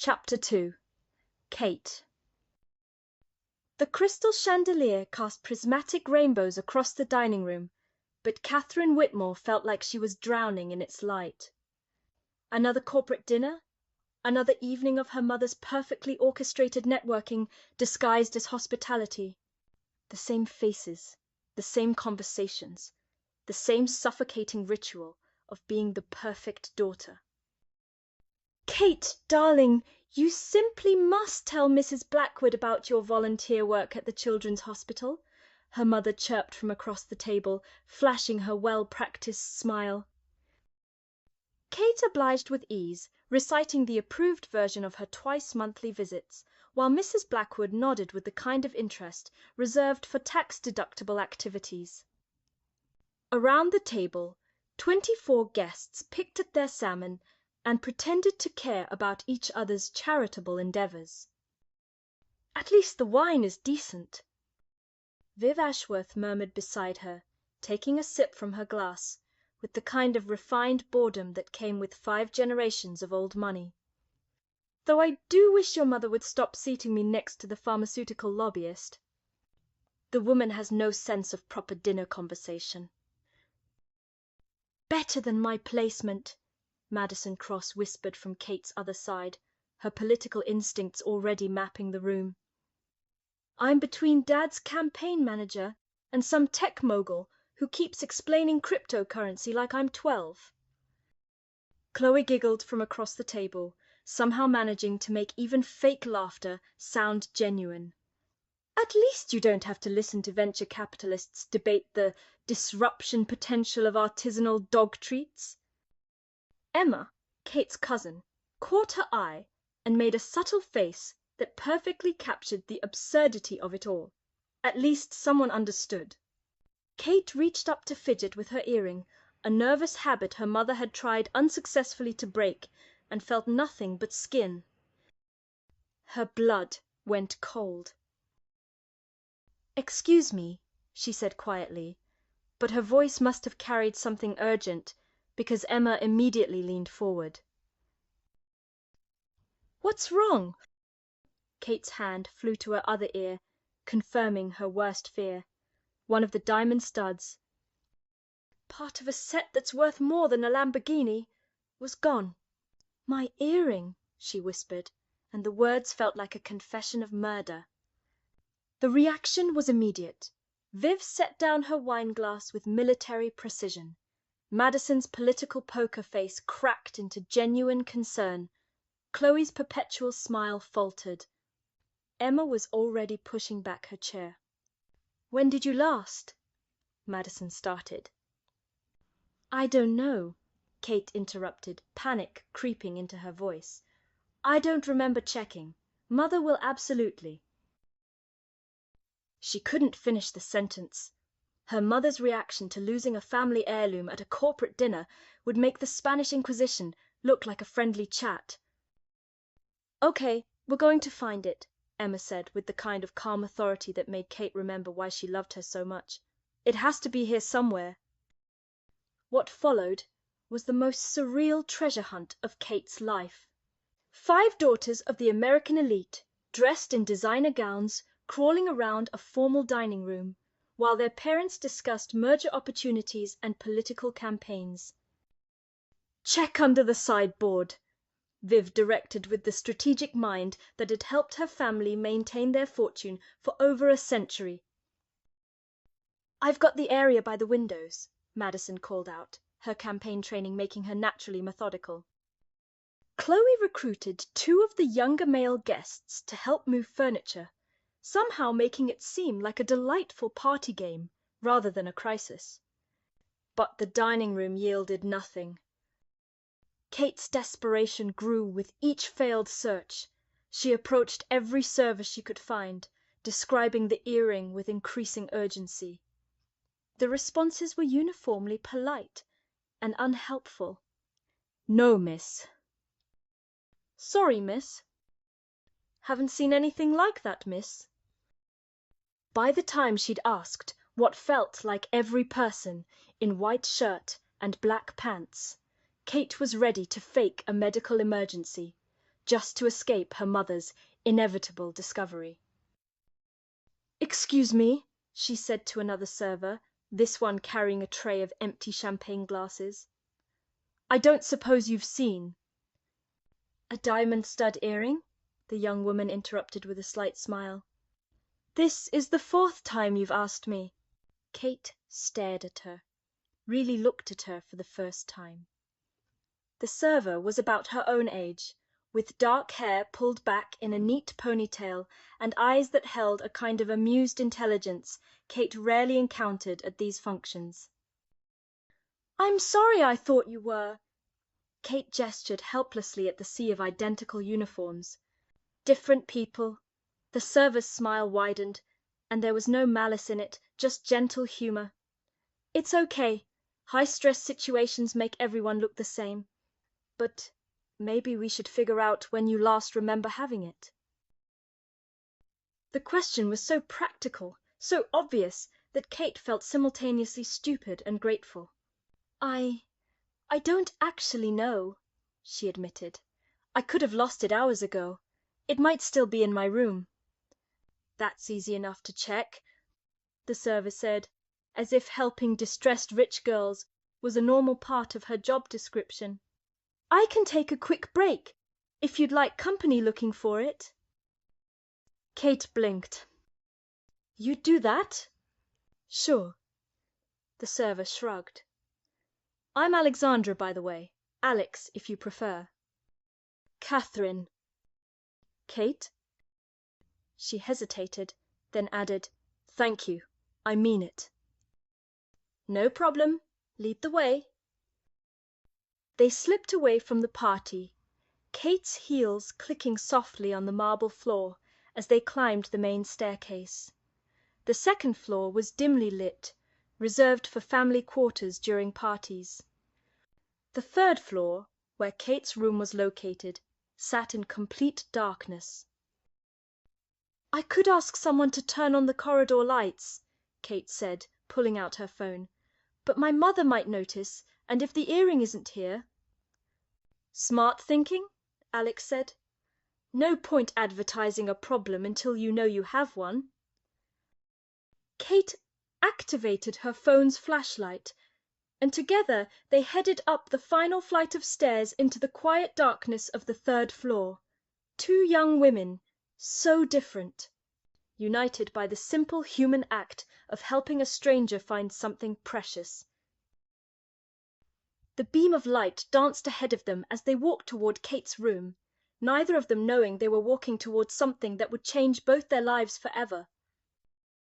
Chapter 2. Kate. The crystal chandelier cast prismatic rainbows across the dining room, but Katherine Whitmore felt like she was drowning in its light. Another corporate dinner? Another evening of her mother's perfectly orchestrated networking disguised as hospitality. The same faces, the same conversations, the same suffocating ritual of being the perfect daughter. "Kate, darling, you simply must tell Mrs. Blackwood about your volunteer work at the Children's Hospital," her mother chirped from across the table, flashing her well-practiced smile. Kate obliged with ease, reciting the approved version of her twice-monthly visits, while Mrs. Blackwood nodded with the kind of interest reserved for tax-deductible activities. Around the table, 24 guests picked at their salmon and pretended to care about each other's charitable endeavors. "At least the wine is decent," Viv Ashworth murmured beside her, taking a sip from her glass, with the kind of refined boredom that came with 5 generations of old money. "Though I do wish your mother would stop seating me next to the pharmaceutical lobbyist. The woman has no sense of proper dinner conversation." "Better than my placement," Madison Cross whispered from Kate's other side, her political instincts already mapping the room. "I'm between Dad's campaign manager and some tech mogul who keeps explaining cryptocurrency like I'm 12. Chloe giggled from across the table, somehow managing to make even fake laughter sound genuine. "At least you don't have to listen to venture capitalists debate the disruption potential of artisanal dog treats." Emma, Kate's cousin, caught her eye and made a subtle face that perfectly captured the absurdity of it all. At least someone understood. Kate reached up to fidget with her earring, a nervous habit her mother had tried unsuccessfully to break, and felt nothing but skin. Her blood went cold. "Excuse me," she said quietly, but her voice must have carried something urgent, because Emma immediately leaned forward. "What's wrong?" Kate's hand flew to her other ear, confirming her worst fear. One of the diamond studs, part of a set that's worth more than a Lamborghini, was gone. "My earring," she whispered, and the words felt like a confession of murder. The reaction was immediate. Viv set down her wineglass with military precision. Madison's political poker face cracked into genuine concern. Chloe's perpetual smile faltered. Emma was already pushing back her chair. "When did you last?" Madison started. "I don't know," Kate interrupted, panic creeping into her voice. "I don't remember checking. Mother will absolutely." She couldn't finish the sentence. Her mother's reaction to losing a family heirloom at a corporate dinner would make the Spanish Inquisition look like a friendly chat. "Okay, we're going to find it," Emma said with the kind of calm authority that made Kate remember why she loved her so much. "It has to be here somewhere." What followed was the most surreal treasure hunt of Kate's life. 5 daughters of the American elite, dressed in designer gowns, crawling around a formal dining room, while their parents discussed merger opportunities and political campaigns. "Check under the sideboard," Viv directed with the strategic mind that had helped her family maintain their fortune for over a century. "I've got the area by the windows," Madison called out, her campaign training making her naturally methodical. Chloe recruited 2 of the younger male guests to help move furniture, somehow making it seem like a delightful party game rather than a crisis. But the dining room yielded nothing. Kate's desperation grew with each failed search. She approached every server she could find, describing the earring with increasing urgency. The responses were uniformly polite and unhelpful. "No, miss." "Sorry, miss." "Haven't seen anything like that, miss." By the time she'd asked what felt like every person in white shirt and black pants, Kate was ready to fake a medical emergency, just to escape her mother's inevitable discovery. "Excuse me," she said to another server, this one carrying a tray of empty champagne glasses. "I don't suppose you've seen—" "A diamond stud earring?" the young woman interrupted with a slight smile. "This is the 4th time you've asked me." Kate stared at her, really looked at her for the first time. The server was about her own age, with dark hair pulled back in a neat ponytail and eyes that held a kind of amused intelligence Kate rarely encountered at these functions. "I'm sorry I thought you were—" Kate gestured helplessly at the sea of identical uniforms. Different people. The server's smile widened, and there was no malice in it, just gentle humor. "It's okay. High-stress situations make everyone look the same. But maybe we should figure out when you last remember having it." The question was so practical, so obvious, that Kate felt simultaneously stupid and grateful. I don't actually know," she admitted. "I could have lost it hours ago. It might still be in my room." "That's easy enough to check," the server said, as if helping distressed rich girls was a normal part of her job description. "I can take a quick break, if you'd like company looking for it." Kate blinked. "You'd do that?" "Sure." The server shrugged. "I'm Alexandra, by the way. Alex, if you prefer." "Katherine." "Kate?" She hesitated, then added, "Thank you. I mean it." "No problem. Lead the way." They slipped away from the party, Kate's heels clicking softly on the marble floor as they climbed the main staircase. The 2nd floor was dimly lit, reserved for family quarters during parties. The 3rd floor, where Kate's room was located, sat in complete darkness. "I could ask someone to turn on the corridor lights," Kate said, pulling out her phone. "But my mother might notice, and if the earring isn't here—" "Smart thinking," Alex said. "No point advertising a problem until you know you have one." Kate activated her phone's flashlight, and together they headed up the final flight of stairs into the quiet darkness of the 3rd floor. 2 young women, so different, united by the simple human act of helping a stranger find something precious. The beam of light danced ahead of them as they walked toward Kate's room, neither of them knowing they were walking toward something that would change both their lives forever.